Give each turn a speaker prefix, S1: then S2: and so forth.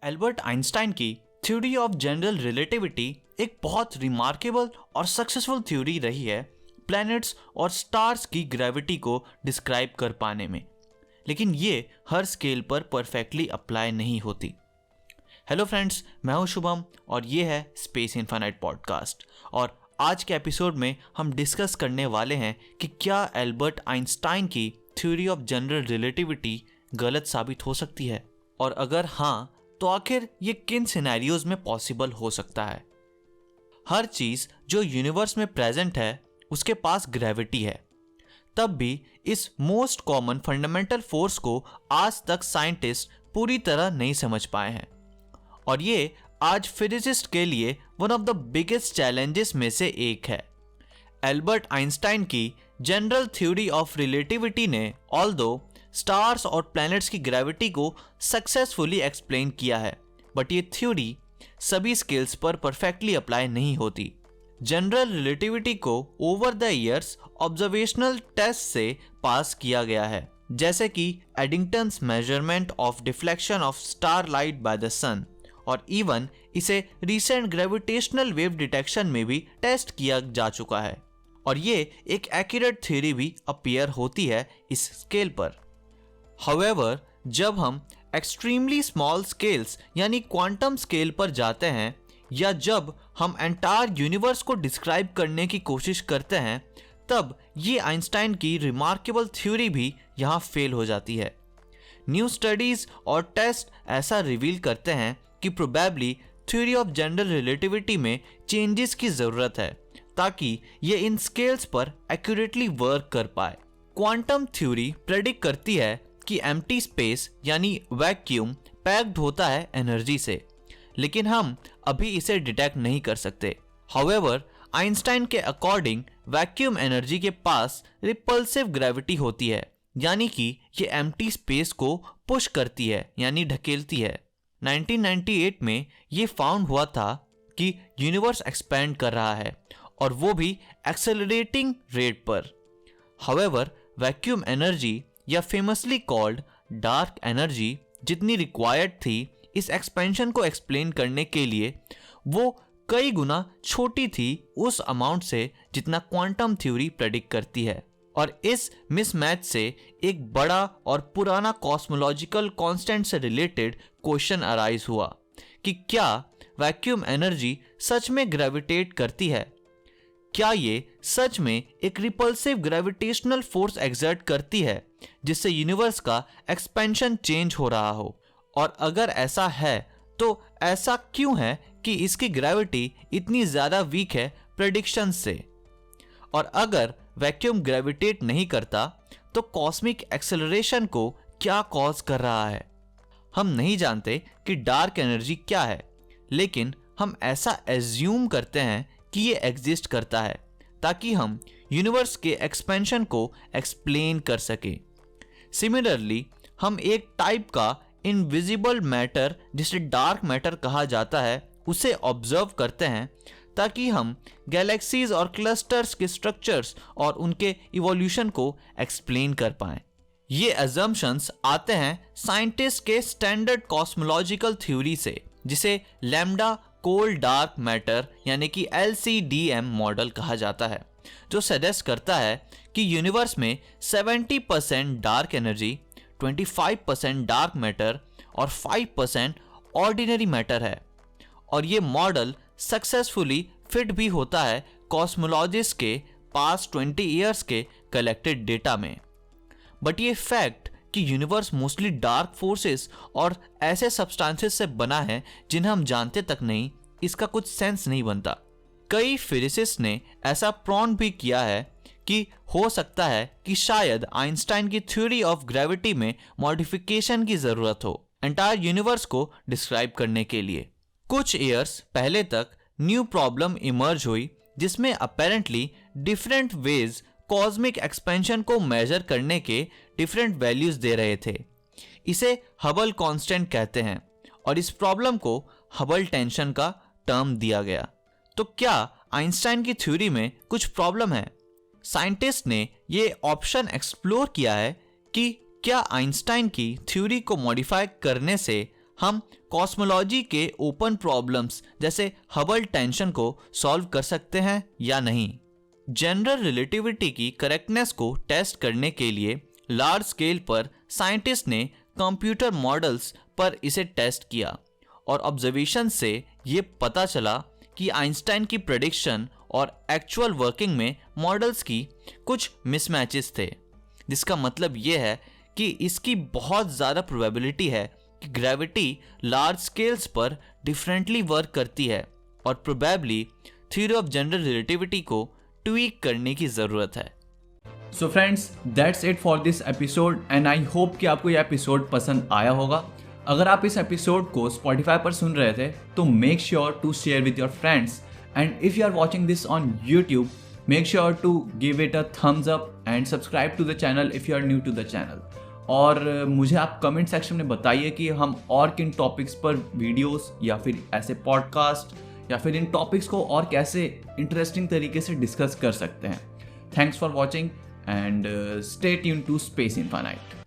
S1: Albert Einstein की theory of general relativity एक बहुत रिमार्केबल और सक्सेसफुल थ्योरी रही है प्लैनेट्स और स्टार्स की ग्रेविटी को डिस्क्राइब कर पाने में, लेकिन ये हर स्केल पर परफेक्टली अप्लाई नहीं होती। हेलो फ्रेंड्स, मैं हूं शुभम और ये है स्पेस इनफाइनाइट पॉडकास्ट। और आज के एपिसोड में हम डिस्कस करने वाले हैं कि क्या एल्बर्ट आइंस्टाइन की थ्योरी ऑफ जनरल रिलेटिविटी गलत साबित हो सकती है, और अगर हाँ तो आखिर ये किन सिनेरियोज में पॉसिबल हो सकता है। हर चीज जो यूनिवर्स में प्रेजेंट है उसके पास ग्रेविटी है, तब भी इस मोस्ट कॉमन फंडामेंटल फोर्स को आज तक साइंटिस्ट पूरी तरह नहीं समझ पाए हैं, और ये आज फिजिसिस्ट के लिए one of the biggest challenges में से एक है। एल्बर्ट आइंस्टाइन की जनरल थ्योरी ऑफ रिलेटिविटी ने ऑल्दो स्टार्स और प्लैनेट्स की ग्रेविटी को सक्सेसफुली एक्सप्लेन किया है, बट ये थ्योरी सभी स्केल्स पर परफेक्टली अप्लाई नहीं होती। जनरल रिलेटिविटी को over the years observational test से पास किया गया है, जैसे कि Eddington's measurement of deflection of star light by the sun, और इवन इसे रिसेंट ग्रेविटेशनल वेव डिटेक्शन में भी टेस्ट किया जा चुका है, और ये एक एक्यूरेट थ्योरी भी अपीयर होती है इस स्केल पर। However, जब हम एक्सट्रीमली स्मॉल स्केल्स यानी क्वांटम स्केल पर जाते हैं, या जब हम एंटायर यूनिवर्स को डिस्क्राइब करने की कोशिश करते हैं, तब ये आइंस्टाइन की रिमार्केबल थ्योरी भी यहाँ फेल हो जाती है। न्यू स्टडीज और टेस्ट ऐसा रिवील करते हैं कि probably theory of general relativity में चेंजेस की ज़रूरत है ताकि ये इन स्केल्स पर एक्यूरेटली वर्क कर पाए। क्वांटम थ्योरी प्रेडिक्ट करती है कि एम्प्टी स्पेस यानी वैक्यूम पैक्ड होता है एनर्जी से, लेकिन हम अभी इसे डिटेक्ट नहीं कर सकते। हाउएवर, आइंस्टाइन के अकॉर्डिंग वैक्यूम एनर्जी के पास रिपल्सिव ग्रेविटी होती है, यानी कि ये एम्प्टी स्पेस को पुश करती है यानी ढकेलती है। 1998 में ये फाउंड हुआ था कि यूनिवर्स एक्सपैंड कर रहा है, और वो भी एक्सेलरेटिंग रेट पर। हाउएवर, वैक्यूम एनर्जी या फेमसली कॉल्ड डार्क एनर्जी जितनी रिक्वायर्ड थी इस एक्सपेंशन को एक्सप्लेन करने के लिए, वो कई गुना छोटी थी उस अमाउंट से जितना क्वांटम थ्योरी प्रेडिक्ट करती है। और इस मिसमैच से एक बड़ा और पुराना कॉस्मोलॉजिकल कांस्टेंट से रिलेटेड क्वेश्चन अराइज हुआ कि क्या वैक्यूम एनर्जी सच में ग्रेविटेट करती है? क्या ये सच में एक रिपल्सिव ग्रेविटेशनल फोर्स एक्सर्ट करती है जिससे यूनिवर्स का एक्सपेंशन चेंज हो रहा हो? और अगर ऐसा है तो ऐसा क्यों है कि इसकी ग्रेविटी इतनी ज़्यादा वीक है प्रेडिक्शन से? और अगर वैक्यूम ग्रेविटेट नहीं करता तो कॉस्मिक एक्सेलरेशन को क्या कॉज कर रहा है? हम नहीं जानते कि डार्क एनर्जी क्या है, लेकिन हम ऐसा एज्यूम करते हैं कि ये एग्जिस्ट करता है ताकि हम यूनिवर्स के एक्सपेंशन को एक्सप्लेन कर सकें। सिमिलरली, हम एक टाइप का इनविजिबल मैटर जिसे डार्क मैटर कहा जाता है उसे ऑब्जर्व करते हैं ताकि हम गैलेक्सीज और क्लस्टर्स के स्ट्रक्चर्स और उनके इवोल्यूशन को एक्सप्लेन कर पाएं। ये अजम्पशंस आते हैं साइंटिस्ट के स्टैंडर्ड कॉस्मोलॉजिकल थ्योरी से, जिसे लैम्डा कोल्ड डार्क मैटर यानी कि LCDM मॉडल कहा जाता है, जो सजेस्ट करता है कि यूनिवर्स में 70% डार्क एनर्जी, 25% डार्क मैटर और 5% ऑर्डिनरी मैटर है। और ये मॉडल सक्सेसफुली फिट भी होता है कॉस्मोलॉजिस्ट के पास्ट 20 ईयर्स के कलेक्टेड डेटा में। बट ये फैक्ट कि यूनिवर्स मोस्टली डार्क फोर्सेस और ऐसे सब्सटेंसेस से बना है जिन्हें हम जानते तक नहीं, इसका कुछ सेंस नहीं बनता। कई फिजिसिस्ट ने ऐसा प्रॉन भी किया है कि हो सकता है कि शायद आइंस्टाइन की थ्योरी ऑफ ग्रेविटी में मॉडिफिकेशन की जरूरत हो एंटायर यूनिवर्स को डिस्क्राइब करने के लिए। कुछ ईयर्स पहले तक न्यू प्रॉब्लम इमर्ज हुई जिसमें apparently different ways cosmic expansion को मेजर करने के डिफरेंट वैल्यूज दे रहे थे। इसे हबल कांस्टेंट कहते हैं, और इस प्रॉब्लम को हबल टेंशन का टर्म दिया गया। तो क्या आइंस्टाइन की थ्योरी में कुछ प्रॉब्लम है? साइंटिस्ट ने ये ऑप्शन एक्सप्लोर किया है कि क्या आइंस्टाइन की थ्योरी को मॉडिफाई करने से हम कॉस्मोलॉजी के ओपन प्रॉब्लम्स जैसे हबल टेंशन को सॉल्व कर सकते हैं या नहीं। जनरल रिलेटिविटी की करेक्टनेस को टेस्ट करने के लिए लार्ज स्केल पर साइंटिस्ट ने कंप्यूटर मॉडल्स पर इसे टेस्ट किया और ऑब्जर्वेशन से ये पता चला कि आइंस्टाइन की प्रेडिक्शन और एक्चुअल वर्किंग में मॉडल्स की कुछ मिसमैचेस थे, जिसका मतलब ये है कि इसकी बहुत ज़्यादा प्रोबेबिलिटी है कि ग्रेविटी लार्ज स्केल्स पर डिफरेंटली वर्क करती है और probably theory of general relativity को ट्वीक करने की ज़रूरत है।
S2: So friends, that's it for this episode and I hope कि आपको यह एपिसोड पसंद आया होगा। अगर आप इस एपिसोड को Spotify पर सुन रहे थे तो make sure to share with your friends, and if you are watching this on YouTube, make sure to give it a thumbs up and subscribe to the channel if you are new to the channel. और मुझे आप comment section में बताइए कि हम और किन topics पर वीडियोस या फिर ऐसे पॉडकास्ट या फिर इन टॉपिक्स को और कैसे इंटरेस्टिंग तरीके से डिस्कस कर सकते हैं। Thanks for watching and stay tuned to Space Infinite.